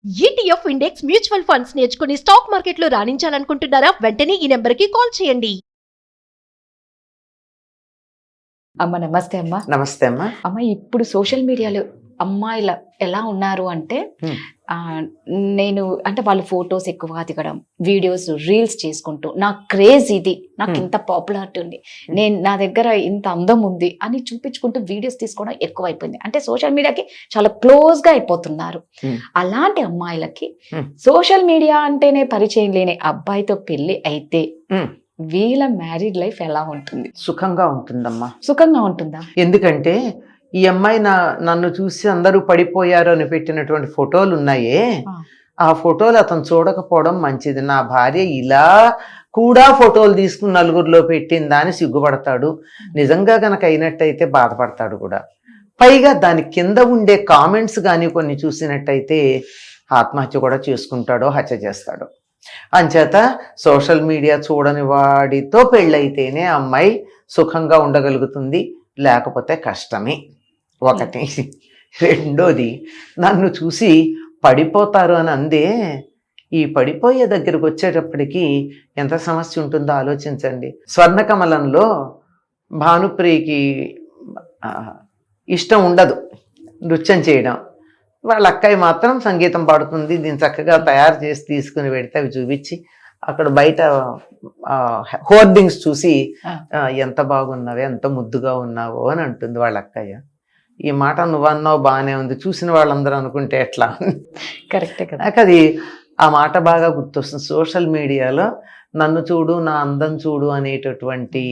ETF index mutual funds నేర్చుకుని stock మార్కెట్లో రాణించాలనుకుంటున్నారా? వెంటనే ఈ నెంబర్కి కాల్ చేయండి. అమ్మ నమస్తే అమ్మ. నమస్తే అమ్మా. అమ్మ ఇప్పుడు సోషల్ మీడియాలో అమ్మాయిలు ఎలా ఉన్నారు అంటే నేను అంటే వాళ్ళు ఫొటోస్ ఎక్కువగా దిగడం, వీడియోస్ రీల్స్ చేసుకుంటూ నాకు క్రేజ్ ఇది, నాకు ఇంత పాపులారిటీ ఉంది, నా దగ్గర ఇంత అందం ఉంది అని చూపించుకుంటూ వీడియోస్ తీసుకోవడం ఎక్కువ అయిపోయింది. అంటే సోషల్ మీడియాకి చాలా క్లోజ్ గా అయిపోతున్నారు. అలాంటి అమ్మాయిలకి సోషల్ మీడియా అంటేనే పరిచయం లేని అబ్బాయితో పెళ్లి అయితే వీళ్ళ మ్యారీడ్ లైఫ్ ఎలా ఉంటుంది? సుఖంగా ఉంటుందమ్మా. సుఖంగా ఉంటుందా? ఎందుకంటే ఈ అమ్మాయి నన్ను చూసి అందరూ పడిపోయారు అని పెట్టినటువంటి ఫోటోలు ఉన్నాయే, ఆ ఫోటోలు అతను చూడకపోవడం మంచిది. నా భార్య ఇలా కూడా ఫోటోలు తీసుకుని నలుగురిలో పెట్టిందా అని సిగ్గుపడతాడు. నిజంగా గనక అయినట్టయితే బాధపడతాడు కూడా. పైగా దాని కింద ఉండే కామెంట్స్ కానీ కొన్ని చూసినట్టయితే ఆత్మహత్య కూడా చేసుకుంటాడో హత్య చేస్తాడు. అంచేత సోషల్ మీడియా చూడని వాడితో పెళ్ళైతేనే అమ్మాయి సుఖంగా ఉండగలుగుతుంది, లేకపోతే కష్టమే. ఒకటి. రెండోది, నన్ను చూసి పడిపోతారు అని అందే, ఈ పడిపోయే దగ్గరకు వచ్చేటప్పటికి ఎంత సమస్య ఉంటుందో ఆలోచించండి. స్వర్ణకమలంలో భానుప్రియకి ఇష్టం ఉండదు నృత్యం చేయడం, వాళ్ళ అక్కయ్య మాత్రం సంగీతం పాడుతుంది. దీన్ని చక్కగా తయారు చేసి తీసుకుని పెడితే అవి చూపించి అక్కడ బయట హోర్డింగ్స్ చూసి ఎంత బాగున్నావే, ఎంత ముద్దుగా ఉన్నావో అని అంటుంది వాళ్ళ అక్కయ్య. ఈ మాట నువ్వన్నావు బాగానే ఉంది, చూసిన వాళ్ళందరూ అనుకుంటే ఎట్లా? కరెక్టే కదా. నాకు అది ఆ మాట బాగా గుర్తొస్తుంది. సోషల్ మీడియాలో నన్ను చూడు, నా అందం చూడు అనేటటువంటి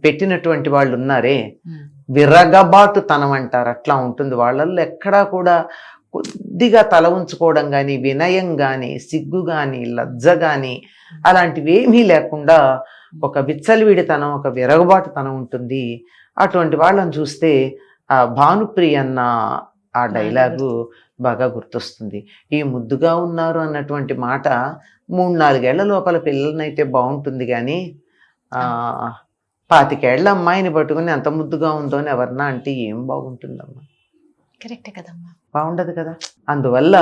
పెట్టినటువంటి వాళ్ళు ఉన్నారే, విరగబాటు తనం అంటారు, అట్లా ఉంటుంది వాళ్ళల్లో. ఎక్కడా కూడా కొద్దిగా తల ఉంచుకోవడం కానీ, వినయం కానీ, సిగ్గు కానీ, లజ్జ కానీ అలాంటివి ఏమీ లేకుండా ఒక విచ్చలవిడితనం, ఒక విరగబాటుతనం ఉంటుంది. అటువంటి వాళ్ళని చూస్తే ఆ భానుప్రియ అన్న ఆ డైలాగు బాగా గుర్తొస్తుంది. ఈ ముద్దుగా ఉన్నారు అన్నటువంటి మాట 3-4 ఏళ్ల లోపల పిల్లలనైతే బాగుంటుంది, కానీ 25 ఏళ్ల అమ్మాయిని పట్టుకుని ఎంత ముద్దుగా ఉందో అని ఎవరన్నా అంటే ఏం బాగుంటుందమ్మా? కరెక్టే కదమ్మా, బాగుండదు కదా. అందువల్ల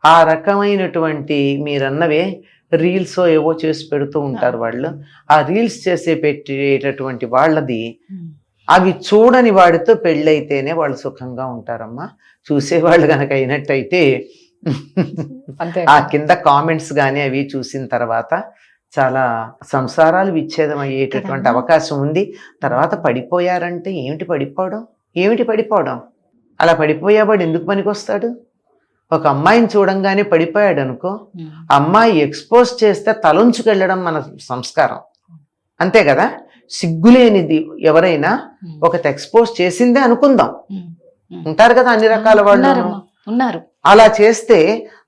ఆ రకమైనటువంటి మీరన్నవే రీల్స్ ఏవో చేసి పెడుతూ ఉంటారు వాళ్ళు. ఆ రీల్స్ పెట్టేటటువంటి వాళ్ళది అవి చూడని వాడితో పెళ్ళైతేనే వాళ్ళు సుఖంగా ఉంటారమ్మా. చూసేవాళ్ళు కనుక అయినట్టయితే ఆ కింద కామెంట్స్ కానీ అవి చూసిన తర్వాత చాలా సంసారాలు విచ్ఛేదం అయ్యేటటువంటి అవకాశం ఉంది. తర్వాత పడిపోయారంటే ఏమిటి పడిపోవడం? అలా పడిపోయేవాడు ఎందుకు పనికొస్తాడు? ఒక అమ్మాయిని చూడంగానే పడిపోయాడు అనుకో, అమ్మాయి ఎక్స్పోజ్ చేస్తే తలంచుకెళ్ళడం మన సంస్కారం, అంతే కదా. సిగ్గులేనిది ఎవరైనా ఒకటి ఎక్స్పోజ్ చేసిందే అనుకుందాం, ఉంటారు కదా అన్ని రకాల వాళ్ళు ఉన్నారు. అలా చేస్తే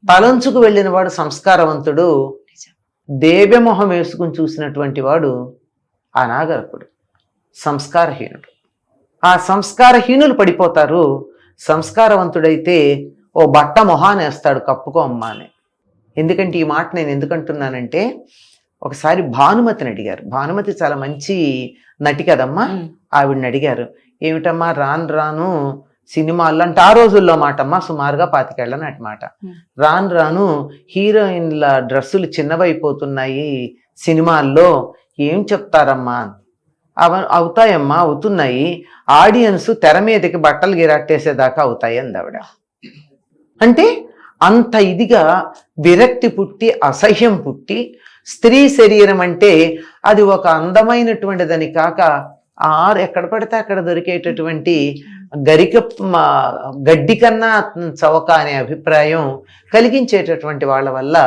తలంచుకు వెళ్ళిన వాడు సంస్కారవంతుడు, దేవ్యమొహం వేసుకుని చూసినటువంటి వాడు అనాగరకుడు, సంస్కారహీనుడు. ఆ సంస్కారహీనులు పడిపోతారు. సంస్కారవంతుడైతే ఓ బట్ట మొహాన్ని వేస్తాడు, కప్పుకో అమ్మా అని. ఎందుకంటే ఈ మాట నేను ఎందుకంటున్నానంటే, ఒకసారి భానుమతిని అడిగారు. భానుమతి చాలా మంచి నటి కదమ్మా. ఆవిడని అడిగారు, ఏమిటమ్మా రాను రాను సినిమాల్లో, అంటే ఆ రోజుల్లో మాట అమ్మా, సుమారుగా 25 ఏళ్ల నాటి మాట, రాను రాను హీరోయిన్ల డ్రెస్సులు చిన్నవైపోతున్నాయి సినిమాల్లో, ఏం చెప్తారమ్మా? అవుతాయమ్మా, అవుతున్నాయి, ఆడియన్స్ తెర మీదకి బట్టలు గిరాట్టేసేదాకా అవుతాయి అంది ఆవిడ. అంటే అంత ఇదిగా విరక్తి పుట్టి, అసహ్యం పుట్టి, స్త్రీ శరీరం అంటే అది ఒక అందమైనటువంటిదని కాక ఎక్కడ పడితే అక్కడ దొరికేటటువంటి గడ్డి కన్నా చవక అనే అభిప్రాయం కలిగించేటటువంటి వాళ్ళ వల్ల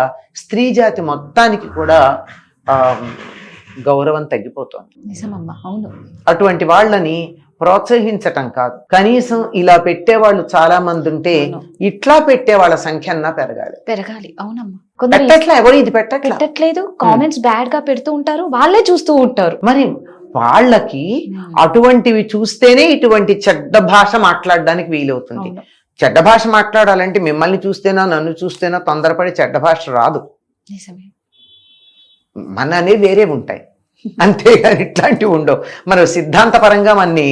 స్త్రీ జాతి మొత్తానికి కూడా గౌరవం తగ్గిపోతుంది. నిజమమ్మా, అవును. అటువంటి వాళ్ళని ప్రోత్సహించటం కాదు, కనీసం ఇలా పెట్టేవాళ్ళు చాలా మంది ఉంటే ఇట్లా పెట్టే వాళ్ళ సంఖ్య అన్నా పెరగాలి. అవునమ్మా. ఎవరు ఇది పెట్టట్లేదు, కామెంట్స్ బ్యాడ్ గా పెడుతూ ఉంటారు, వాళ్ళే చూస్తూ ఉంటారు. మరి వాళ్ళకి అటువంటివి చూస్తేనే ఇటువంటి చెడ్డ భాష మాట్లాడడానికి వీలవుతుంది. చెడ్డ భాష మాట్లాడాలంటే మిమ్మల్ని చూస్తేనా నన్ను చూస్తేనా తొందరపడి చెడ్డ భాష రాదు. మన అనేవి వేరే ఉంటాయి, అంతేగాని ఇట్లాంటివి ఉండవు. మనం సిద్ధాంతపరంగా మనని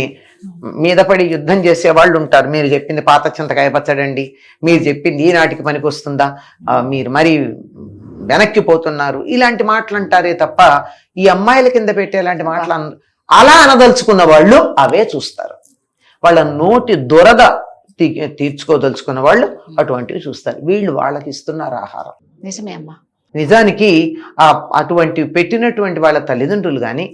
మీద పడి యుద్ధం చేసే వాళ్ళు ఉంటారు. మీరు చెప్పింది పాత చింతకాయ పచ్చడండి, మీరు చెప్పింది ఈనాటికి పనికి వస్తుందా, మీరు మరి వెనక్కి పోతున్నారు, ఇలాంటి మాటలు అంటారే తప్ప ఈ అమ్మాయిల కింద పెట్టే ఇలాంటి మాటలు అలా అనదలుచుకున్న వాళ్ళు అవే చూస్తారు. వాళ్ళ నోటి దొరద తీర్చుకోదలుచుకున్న వాళ్ళు అటువంటివి చూస్తారు. వీళ్ళు వాళ్ళకి ఇస్తున్నారు ఆహారం. నిజమే అమ్మా. నిజానికి అటువంటి పెట్టినటువంటి వాళ్ళ తల్లిదండ్రులు కానీ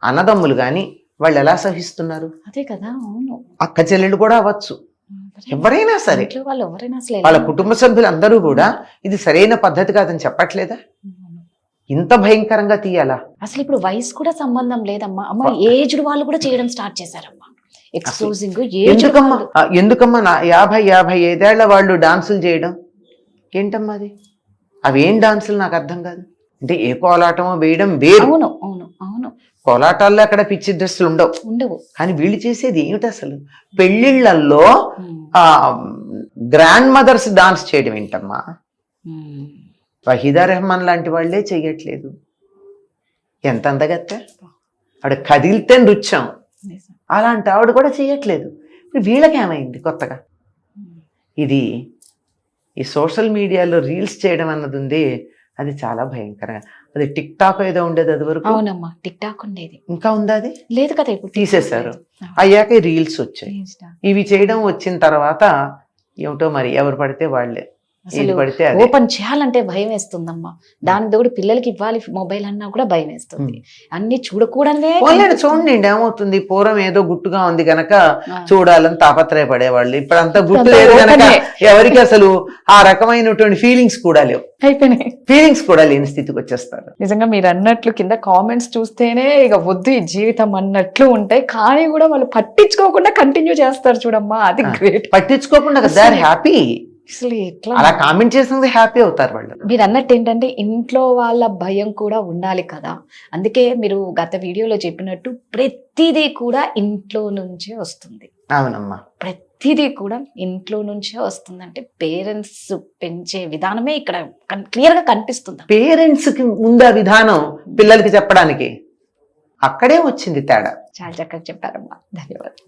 అన్నదమ్ములు కానీ వాళ్ళు ఎలా సహిస్తున్నారు? అదే కదా. అవును, అక్క చెల్లెళ్ళు కూడా అవ్వచ్చు, ఎవరైనా సరే వాళ్ళు ఎవరైనా అసలు వాళ్ళ కుటుంబ సభ్యులందరూ కూడా ఇది సరైన పద్ధతి కాదని చెప్పట్లేదా? ఇంత భయంకరంగా తీయాలా? అసలు ఇప్పుడు వయసు కూడా సంబంధం లేదమ్మా. అమ్మ ఏజ్డ్ వాళ్ళు కూడా చేయడం స్టార్ట్ చేశారమ్మా. ఎక్స్పోజింగ్ ఎందుకమ్మా 50-55 వాళ్ళు డాన్సులు చేయడం ఏంటమ్మా అది? అవి ఏం డాన్సులు నాకు అర్థం కాదు. అంటే ఏ కోలాటమో వేయడం వేరు. అవును అవును అవును. కోలాటాల్లో అక్కడ పిచ్చి డ్రెస్సులు ఉండవు. కానీ వీళ్ళు చేసేది ఏమిటి అసలు? పెళ్లిళ్లలో గ్రాండ్ మదర్స్ డాన్స్ చేయడం ఏంటమ్మా? వహీదా రెహమాన్ లాంటి వాళ్ళే చెయ్యట్లేదు. ఎంత అందగత్త ఆవిడ, కదిలితే నృత్యం, అలాంటి ఆవిడ కూడా చెయ్యట్లేదు. ఇప్పుడు వీళ్ళకేమైంది కొత్తగా? ఇది ఈ సోషల్ మీడియాలో రీల్స్ చేయడం అన్నది ఉంది, అది చాలా భయంకరంగా. అది టిక్ టాక్ ఏదో ఉండేది అది వరకు. అవునమ్మా, టిక్ టాక్ ఉండేది. ఇంకా ఉందా? అది లేదు కదా, ఇప్పుడు తీసేశారు. అయ్యాక రీల్స్ వచ్చాయి. ఇవి చేయడం వచ్చిన తర్వాత ఏమిటో మరి ఎవరు పడితే వాళ్ళే పడితే ఓపెన్ చేయాలంటే భయం వేస్తుందమ్మా. దానికి తోడు పిల్లలకి ఇవ్వాలి మొబైల్ అన్నా కూడా భయం వేస్తుంది. అన్ని చూడకూడదే. చూడండి ఏమవుతుంది, పూర్వం ఏదో గుట్టుగా ఉంది గనక చూడాలని తాపత్రయపడేవాళ్ళు. ఇప్పుడు అంతా గుట్టు లేదు గనక ఎవరికి అసలు ఆ రకమైనటువంటి ఫీలింగ్స్ కూడా లేవు. అయిపోయినాయి. ఫీలింగ్స్ కూడా లేని స్థితికి వచ్చేస్తారు. నిజంగా మీరు అన్నట్లు కింద కామెంట్స్ చూస్తేనే ఇక వద్దు ఈ జీవితం అన్నట్లు ఉంటాయి. కానీ కూడా వాళ్ళు పట్టించుకోకుండా కంటిన్యూ చేస్తారు చూడమ్మా, అది గ్రేట్. పట్టించుకోకుండా దే ఆర్ హ్యాపీ. అలా కామెంట్ చేసినందుకు హ్యాపీ అవుతారు వాళ్ళు. మీరు అన్నట్టు ఏంటంటే ఇంట్లో వాళ్ళ భయం కూడా ఉండాలి కదా. అందుకే మీరు గత వీడియోలో చెప్పినట్టు ప్రతిదీ కూడా ఇంట్లో నుంచే వస్తుంది. అవునమ్మా, ప్రతిదీ కూడా ఇంట్లో నుంచే వస్తుంది. అంటే పేరెంట్స్ పెంచే విధానమే ఇక్కడ క్లియర్ గా కనిపిస్తుంది. పేరెంట్స్ కి ఉందా విధానం పిల్లలకి చెప్పడానికి, అక్కడే వచ్చింది తేడా. చాలా చక్కగా చెప్పారమ్మా, ధన్యవాదాలు.